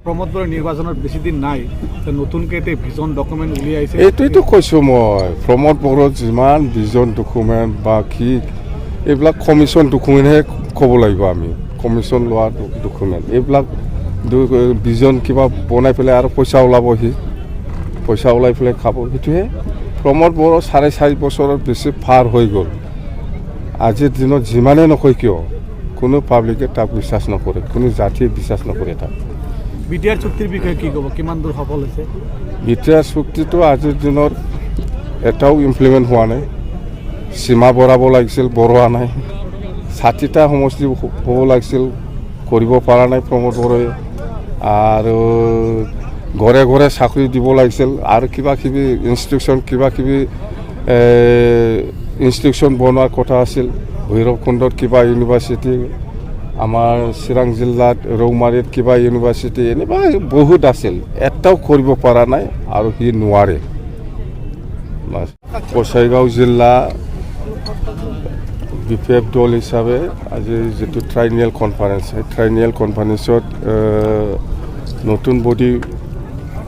প্ৰমোদ বড়োৰ নিৰ্বাচনত বেছি দিন নাই, নতুনকৈ এটা ভিজন ডকুমেণ্ট উলিয়াইছে। এইটোৱেতো কৈছোঁ মই, প্ৰমোদ বড়োৰ যিমান ভিজন ডকুমেণ্ট বা কি এইবিলাক কমিশ্যন ডকুমেণ্টহে ক'ব লাগিব আমি, কমিশ্যন লোৱা ডকুমেণ্ট। এইবিলাক ভিজন কিবা বনাই পেলাই আৰু পইচা ওলাবহি, পইচা ওলাই পেলাই খাব, সেইটোহে। প্ৰমোদ বড়ো 4.5 বছৰৰ বেছি পাৰ হৈ গ'ল। আজিৰ দিনত যিমানেই নকয় কিয় কোনো পাব্লিকে তাক বিশ্বাস নকৰে, কোনো জাতিয়ে বিশ্বাস নকৰে তাক। BTR চুক্তিৰ বিষয়ে কি ক'ব, কিমান দূৰ সফল হৈছে? BTR চুক্তিটো আজিৰ দিনত এটাও ইমপ্লিমেণ্ট হোৱা নাই। সীমা বঢ়াব লাগিছিল, বঢ়োৱা নাই। 60টা সমষ্টি হ'ব লাগিছিল, কৰিব পৰা নাই প্ৰমোদ বড়োৱে। আৰু ঘৰে ঘৰে চাকৰি দিব লাগিছিল, আৰু কিবা কিবি ইনষ্টিটিউশ্যন ইনষ্টিটিউশ্যন বনোৱাৰ কথা আছিল। ভৈৰৱকুণ্ডত কিবা ইউনিভাৰ্চিটি, আমাৰ চিৰাং জিলাত ৰৌমাৰীত কিবা ইউনিভাৰ্চিটি, এনেকুৱা বহুত আছিল, এটাও কৰিব পৰা নাই আৰু সি নোৱাৰে। বঙাইগাঁও জিলা BPF দল হিচাপে আজি যিটো ট্ৰাইনিয়েল কনফাৰেঞ্চ, সেই ট্ৰাইনিয়েল কনফাৰেঞ্চত নতুন বডি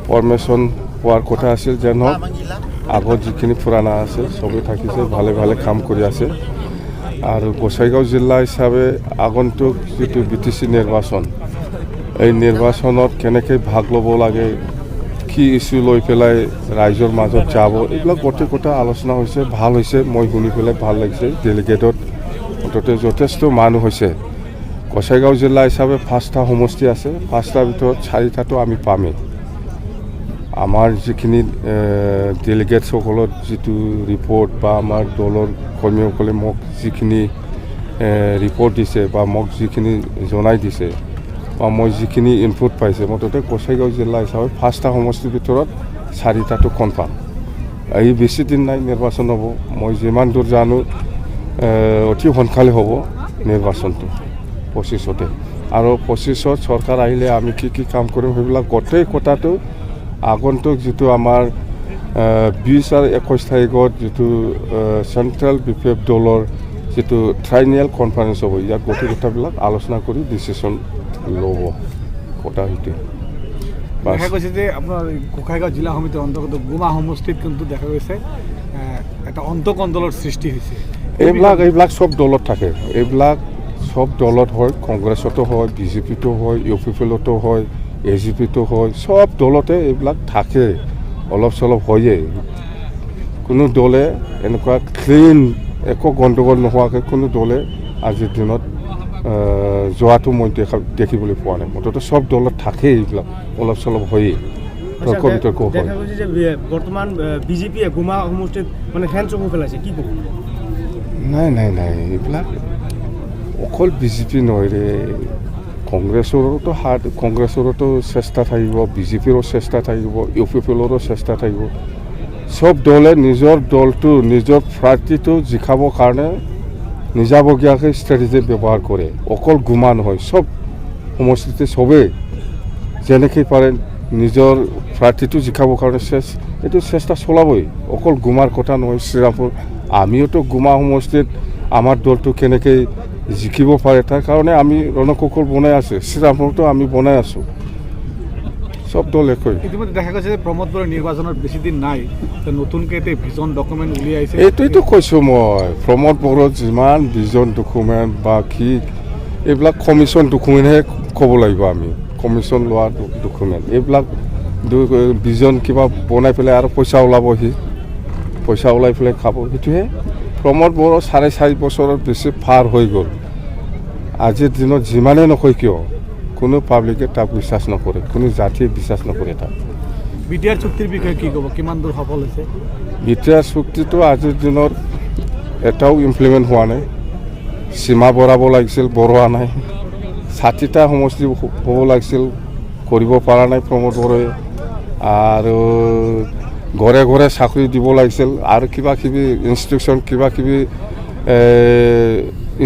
ফৰ্মেশ্যন হোৱাৰ কথা আছিল। যেন হওক আগত যিখিনি পুৰাণা আছিল চবেই থাকিছে, ভালে ভালে কাম কৰি আছে। আৰু বঙাইগাঁও জিলা হিচাপে আগন্তুক যিটো BTC নিৰ্বাচন, এই নিৰ্বাচনত কেনেকৈ ভাগ ল'ব লাগে, কি ইছ্যু লৈ পেলাই ৰাইজৰ মাজত যাব, এইবিলাক গোটেই কথা আলোচনা হৈছে, ভাল হৈছে। মই শুনি পেলাই ভাল লাগিছে। ডেলিগেটত মুঠতে যথেষ্ট মানুহ হৈছে। বঙাইগাঁও জিলা হিচাপে 5টা সমষ্টি আছে, 5টাৰ ভিতৰত 4টাটো আমি পামেই। আমাৰ যিখিনি ডেলিগেটসকলৰ যিটো ৰিপৰ্ট বা আমাৰ দলৰ কৰ্মীসকলে মোক যিখিনি ৰিপৰ্ট দিছে বা মোক যিখিনি জনাই দিছে বা মই যিখিনি ইনপুট পাইছে, মুঠতে বঙাইগাঁও জিলা হিচাপে 5টা সমষ্টিৰ ভিতৰত 4টাটো কনফাৰ্ম। এই বেছি দিন নাই নিৰ্বাচন হ'ব। মই যিমান দূৰ জানো অতি সোনকালে হ'ব নিৰ্বাচনটো 25তে। আৰু 25ত চৰকাৰ আহিলে আমি কি কি কাম কৰিম সেইবিলাক গোটেই কথাটো আগন্তুক যিটো আমাৰ 20 আৰু 21 তাৰিখত যিটো চেণ্ট্ৰেল BPF দলৰ যিটো ট্ৰাইনিয়েল কনফাৰেঞ্চ হ'ব, ইয়াত গোটেই কথাবিলাক আলোচনা কৰি ডিচিশ্যন ল'ব কথা সেইটোৱে। দেখা গৈছে যে আপোনাৰ গোসাইগাঁও জিলা সমিতিৰ অন্তৰ্গত গুমা সমষ্টিত কিন্তু দেখা গৈছে এটা অন্তকণ্ডলৰ সৃষ্টি হৈছে। এইবিলাক চব দলত থাকে, এইবিলাক সব দলত হয়, কংগ্ৰেছতো হয়, BJPতো হয়, UPPতো হয়, AGPতো হয়, সব দলতে এইবিলাক থাকে, অলপ চলপ হয়ে। কোনো দলে এনেকুৱা ক্লিন একো গণ্ডগোল নোহোৱাকৈ কোনো দলে আজিৰ দিনত যোৱাটো মই দেখিবলৈ পোৱা নাই। মুঠতে চব দলত থাকেই, এইবিলাক অলপ চলপ হয়েই, তৰ্ক বিতৰ্ক হয়। দেখা গৈছে যে বৰ্তমান BJPয়ে গুমা সমষ্টিত মানে হেণ্ডশ্বকো পেলাইছে, কি ক'ব? নাই, এইবিলাক অকল BJP নহয় ৰে, কংগ্ৰেছৰোতো চেষ্টা থাকিব, BJPৰো চেষ্টা থাকিব, UPPৰো চেষ্টা থাকিব। চব দলে নিজৰ দলটো, নিজৰ প্ৰাৰ্থীটো জিকাবৰ কাৰণে নিজাববীয়াকৈ ষ্ট্ৰেটেজি ব্যৱহাৰ কৰে। অকল গুমা নহয়, চব সমষ্টিতে চবেই যেনেকৈ পাৰে নিজৰ প্ৰাৰ্থীটো জিকাবৰ কাৰণে এইটো চেষ্টা চলাবই। অকল গুমাৰ কথা নহয়। শ্ৰীৰামপুৰ আমিওতো গুমা সমষ্টিত আমাৰ দলটো কেনেকৈ জিকিব পাৰে তাৰ কাৰণে আমি ৰণকৌশল বনাই আছোঁ। শ্ৰীৰামপুৰতো আমি বনাই আছোঁ, চব দল একৈ। ইতিমধ্যে দেখা গৈছে যে প্ৰমোদ বড়োৰ নিৰ্বাচনত বেছি দিন নাই, নতুনকৈ এটা ভিজন ডকুমেণ্ট উলিয়াইছে। এইটোৱেতো কৈছোঁ মই, প্ৰমোদ বড়োৰ যিমান ভিজন ডকুমেণ্ট বা কি এইবিলাক কমিশ্যন ডকুমেণ্টহে ক'ব লাগিব আমি, কমিশ্যন লোৱা ডকুমেণ্ট। এইবিলাক ভিজন কিবা বনাই পেলাই আৰু পইচা ওলাবহি, পইচা ওলাই পেলাই খাব, সেইটোহে। প্ৰমোদ বড়ো 4.5 বছৰৰ বেছি পাৰ হৈ গ'ল। আজিৰ দিনত যিমানেই নকয় কিয় কোনো পাব্লিকে তাক বিশ্বাস নকৰে, কোনো জাতিয়ে বিশ্বাস নকৰে তাক। BTR চুক্তিৰ বিষয়ে কি ক'ব, কিমান দূৰ সফল হৈছে? BTR চুক্তিটো আজিৰ দিনত এটাও ইমপ্লিমেণ্ট হোৱা নাই। সীমা বঢ়াব লাগিছিল, বঢ়োৱা নাই। 60টা সমষ্টি হ'ব লাগিছিল, কৰিব পৰা নাই প্ৰমোদ বড়োৱে। আৰু ঘৰে ঘৰে চাকৰি দিব লাগিছিল, আৰু কিবা কিবি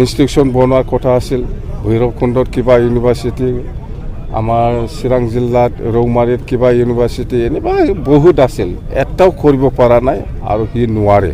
ইনষ্টিটিউশ্যন বনোৱাৰ কথা আছিল। ভৈৰৱকুণ্ডত কিবা ইউনিভাৰ্চিটি, আমাৰ চিৰাং জিলাত ৰৌমাৰীত কিবা ইউনিভাৰ্চিটি, এনেকুৱা বহুত আছিল, এটাও কৰিব পৰা নাই আৰু সি নোৱাৰে।